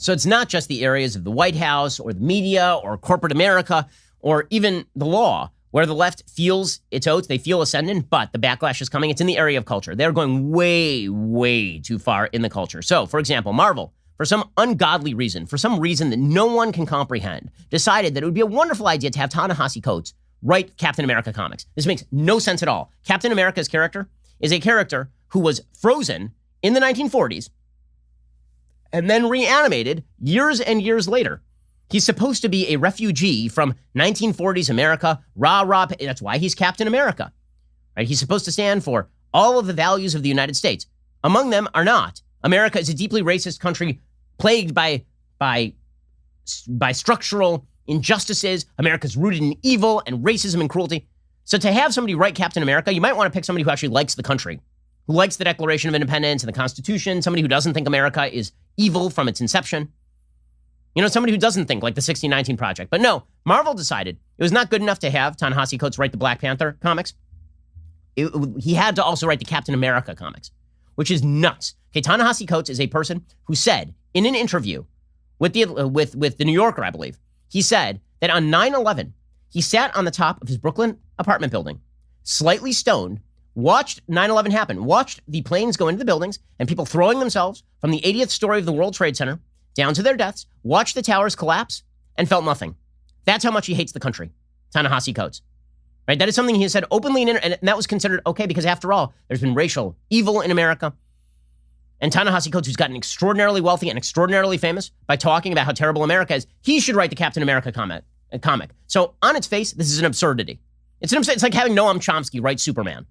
So it's not just the areas of the White House or the media or corporate America or even the law where the left feels its oats, they feel ascendant, but the backlash is coming. It's in the area of culture. They're going way, way too far in the culture. So, for example, Marvel, for some ungodly reason, for some reason that no one can comprehend, decided that it would be a wonderful idea to have Ta-Nehisi Coates write Captain America comics. This makes no sense at all. Captain America's character is a character who was frozen in the 1940s and then reanimated years and years later. He's supposed to be a refugee from 1940s America, rah-rah. That's why he's Captain America, right? He's supposed to stand for all of the values of the United States. Among them are not. America is a deeply racist country plagued by structural injustices. America's rooted in evil and racism and cruelty. So to have somebody write Captain America, you might want to pick somebody who actually likes the country, who likes the Declaration of Independence and the Constitution, somebody who doesn't think America is evil from its inception. You know, somebody who doesn't think like the 1619 Project. But no, Marvel decided it was not good enough to have Ta-Nehisi Coates write the Black Panther comics. He had to also write the Captain America comics, which is nuts. Okay, Ta-Nehisi Coates is a person who said in an interview with the New Yorker, I believe, he said that on 9/11, he sat on the top of his Brooklyn apartment building, slightly stoned, watched 9/11 happen, watched the planes go into the buildings and people throwing themselves from the 80th story of the World Trade Center down to their deaths, watched the towers collapse, and felt nothing. That's how much he hates the country, Ta-Nehisi Coates. Right? That is something he has said openly, and that was considered okay because, after all, there's been racial evil in America. And Ta-Nehisi Coates, who's gotten extraordinarily wealthy and extraordinarily famous by talking about how terrible America is, he should write the Captain America comic. So on its face, this is an absurdity. It's like having Noam Chomsky write Superman.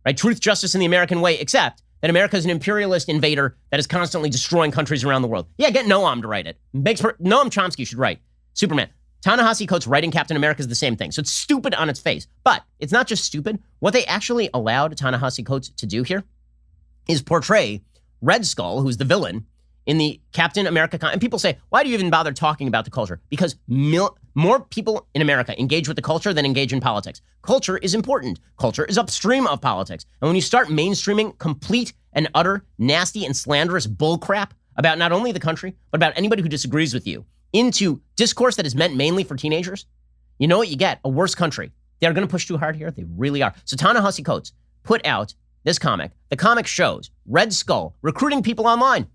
Right? Truth, justice, and the American way, except that America is an imperialist invader that is constantly destroying countries around the world. Yeah, get Noam to write it. Noam Chomsky should write Superman. Ta-Nehisi Coates writing Captain America is the same thing. So it's stupid on its face. But it's not just stupid. What they actually allowed Ta-Nehisi Coates to do here is portray Red Skull, who's the villain, in the Captain America. And people say, why do you even bother talking about the culture? Because more people in America engage with the culture than engage in politics. Culture is important. Culture is upstream of politics. And when you start mainstreaming complete and utter nasty and slanderous bullcrap about not only the country, but about anybody who disagrees with you into discourse that is meant mainly for teenagers, you know what you get? A worse country. They're going to push too hard here. They really are. So Ta-Nehisi Coates put out this comic. The comic shows Red Skull recruiting people online.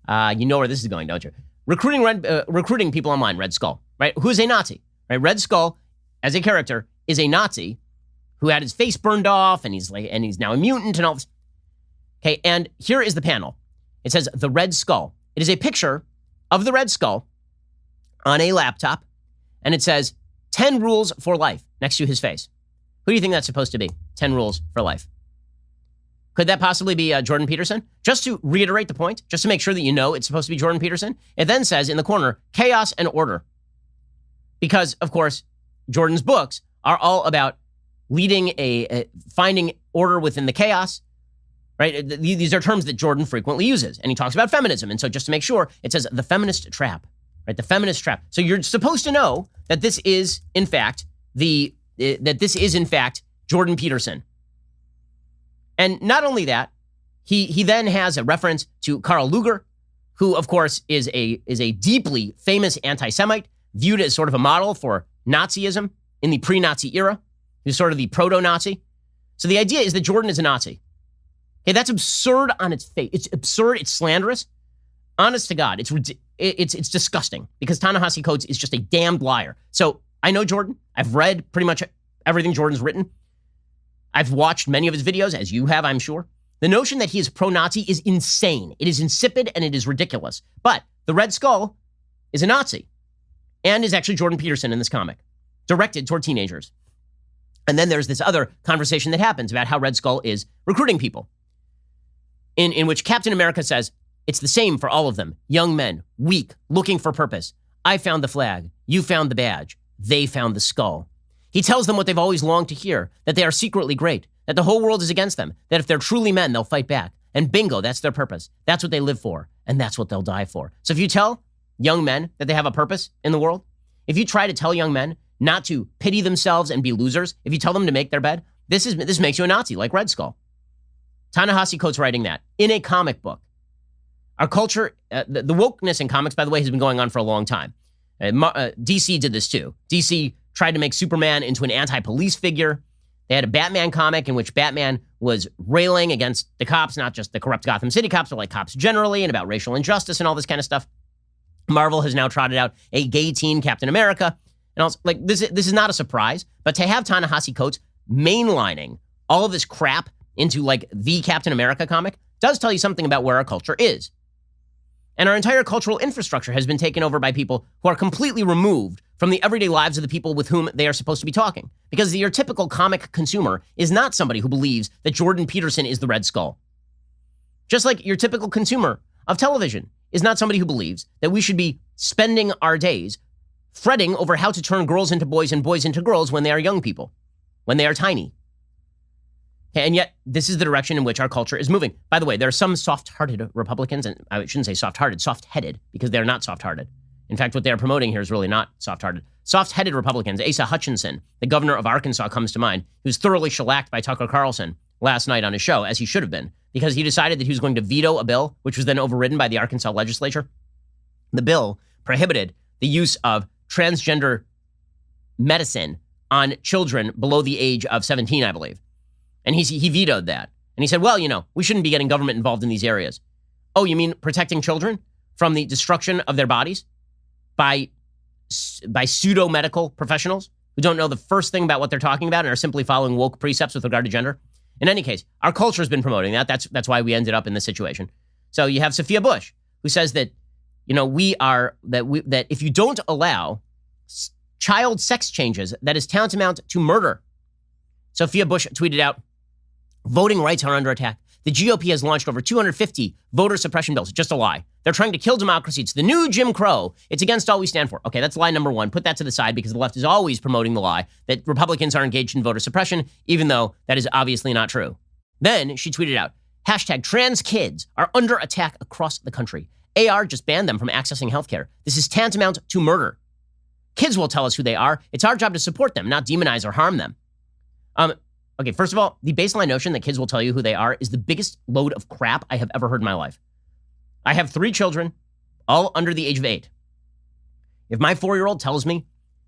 You know where this is going, don't you? Recruiting people online, Red Skull, right? Who's a Nazi, right? Red Skull, as a character, is a Nazi who had his face burned off, and he's now a mutant and all this. Okay, and here is the panel. It says the Red Skull. It is a picture of the Red Skull on a laptop, and it says 10 rules for life next to his face. Who do you think that's supposed to be? 10 rules for life. Could that possibly be Jordan Peterson? Just to reiterate the point, just to make sure that you know it's supposed to be Jordan Peterson, it then says in the corner, chaos and order. Because, of course, Jordan's books are all about leading finding order within the chaos, right? These are terms that Jordan frequently uses, and he talks about feminism. And so just to make sure, it says the feminist trap, right? The feminist trap. So you're supposed to know that this is, in fact, Jordan Peterson. And not only that, he then has a reference to Karl Lueger, who, of course, is a deeply famous anti-Semite, viewed as sort of a model for Nazism in the pre-Nazi era. He's sort of the proto-Nazi. So the idea is that Jordan is a Nazi. Okay, that's absurd on its face. It's absurd. It's slanderous. Honest to God, it's disgusting because Ta-Nehisi Coates is just a damned liar. So I know Jordan. I've read pretty much everything Jordan's written. I've watched many of his videos, as you have, I'm sure. The notion that he is pro-Nazi is insane. It is insipid and it is ridiculous. But the Red Skull is a Nazi and is actually Jordan Peterson in this comic, directed toward teenagers. And then there's this other conversation that happens about how Red Skull is recruiting people, in which Captain America says, it's the same for all of them. Young men, weak, looking for purpose. I found the flag. You found the badge. They found the skull. He tells them what they've always longed to hear, that they are secretly great, that the whole world is against them, that if they're truly men, they'll fight back. And bingo, that's their purpose. That's what they live for, and that's what they'll die for. So if you tell young men that they have a purpose in the world, if you try to tell young men not to pity themselves and be losers, if you tell them to make their bed, this makes you a Nazi, like Red Skull. Ta-Nehisi Coates writing that in a comic book. Our culture, the wokeness in comics, by the way, has been going on for a long time. DC did this too. DC tried to make Superman into an anti-police figure. They had a Batman comic in which Batman was railing against the cops, not just the corrupt Gotham City cops, but like cops generally, and about racial injustice and all this kind of stuff. Marvel has now trotted out a gay teen Captain America. And also, like, this is not a surprise, but to have Ta-Nehisi Coates mainlining all of this crap into like the Captain America comic does tell you something about where our culture is. And our entire cultural infrastructure has been taken over by people who are completely removed from the everyday lives of the people with whom they are supposed to be talking. Because your typical comic consumer is not somebody who believes that Jordan Peterson is the Red Skull. Just like your typical consumer of television is not somebody who believes that we should be spending our days fretting over how to turn girls into boys and boys into girls when they are young people, when they are tiny. And yet, this is the direction in which our culture is moving. By the way, there are some soft-hearted Republicans, and I shouldn't say soft-hearted, soft-headed, because they're not soft-hearted. In fact, what they are promoting here is really not soft-hearted. Soft-headed Republicans, Asa Hutchinson, the governor of Arkansas, comes to mind, who was thoroughly shellacked by Tucker Carlson last night on his show, as he should have been, because he decided that he was going to veto a bill, which was then overridden by the Arkansas legislature. The bill prohibited the use of transgender medicine on children below the age of 17, I believe. And he vetoed that. And he said, well, we shouldn't be getting government involved in these areas. Oh, you mean protecting children from the destruction of their bodies by pseudo-medical professionals who don't know the first thing about what they're talking about and are simply following woke precepts with regard to gender? In any case, our culture has been promoting that. That's why we ended up in this situation. So you have Sophia Bush, who says that, that if you don't allow child sex changes, that is tantamount to murder. Sophia Bush tweeted out, voting rights are under attack. The GOP has launched over 250 voter suppression bills. Just a lie. They're trying to kill democracy. It's the new Jim Crow. It's against all we stand for. Okay, that's lie number one. Put that to the side because the left is always promoting the lie that Republicans are engaged in voter suppression, even though that is obviously not true. Then she tweeted out, hashtag trans kids are under attack across the country. AR just banned them from accessing healthcare. This is tantamount to murder. Kids will tell us who they are. It's our job to support them, not demonize or harm them. Okay, first of all, the baseline notion that kids will tell you who they are is the biggest load of crap I have ever heard in my life. I have 3 children, all under the age of 8. If my 4-year-old tells me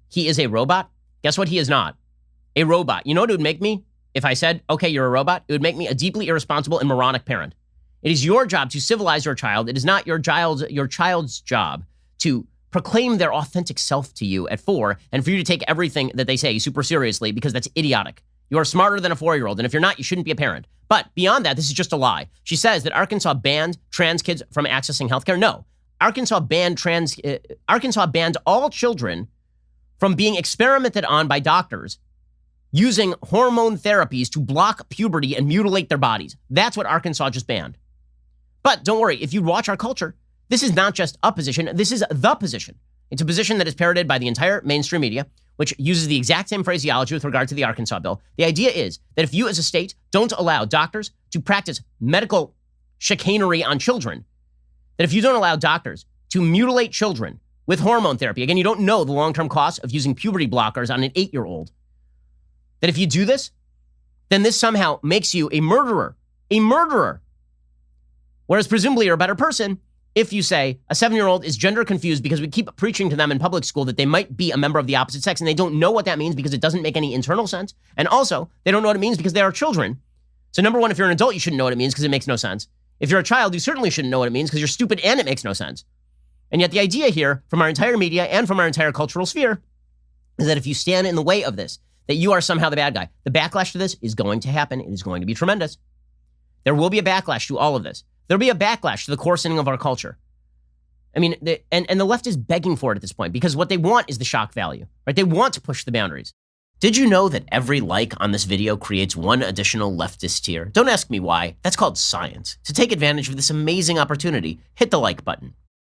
he is a robot, guess what he is not? A robot. You know what it would make me? If I said, okay, you're a robot, it would make me a deeply irresponsible and moronic parent. It is your job to civilize your child. It is not your child's job to proclaim their authentic self to you at 4 and for you to take everything that they say super seriously because that's idiotic. You are smarter than a 4-year-old, and if you're not, you shouldn't be a parent. But beyond that, this is just a lie. She says that Arkansas banned trans kids from accessing healthcare. No, Arkansas banned all children from being experimented on by doctors using hormone therapies to block puberty and mutilate their bodies. That's what Arkansas just banned. But don't worry, if you watch our culture, this is not just a position, this is the position. It's a position that is parroted by the entire mainstream media, which uses the exact same phraseology with regard to the Arkansas bill. The idea is that if you as a state don't allow doctors to practice medical chicanery on children, that if you don't allow doctors to mutilate children with hormone therapy, again, you don't know the long-term costs of using puberty blockers on an 8-year-old, that if you do this, then this somehow makes you a murderer. A murderer. Whereas presumably you're a better person if you say a 7-year-old is gender confused because we keep preaching to them in public school that they might be a member of the opposite sex and they don't know what that means because it doesn't make any internal sense. And also, they don't know what it means because they are children. So number one, if you're an adult, you shouldn't know what it means because it makes no sense. If you're a child, you certainly shouldn't know what it means because you're stupid and it makes no sense. And yet the idea here from our entire media and from our entire cultural sphere is that if you stand in the way of this, that you are somehow the bad guy. The backlash to this is going to happen. It is going to be tremendous. There will be a backlash to all of this. There'll be a backlash to the coarsening of our culture. I mean, and the left is begging for it at this point because what they want is the shock value, right? They want to push the boundaries. Did you know that every like on this video creates one additional leftist tier? Don't ask me why. That's called science. To take advantage of this amazing opportunity, hit the like button.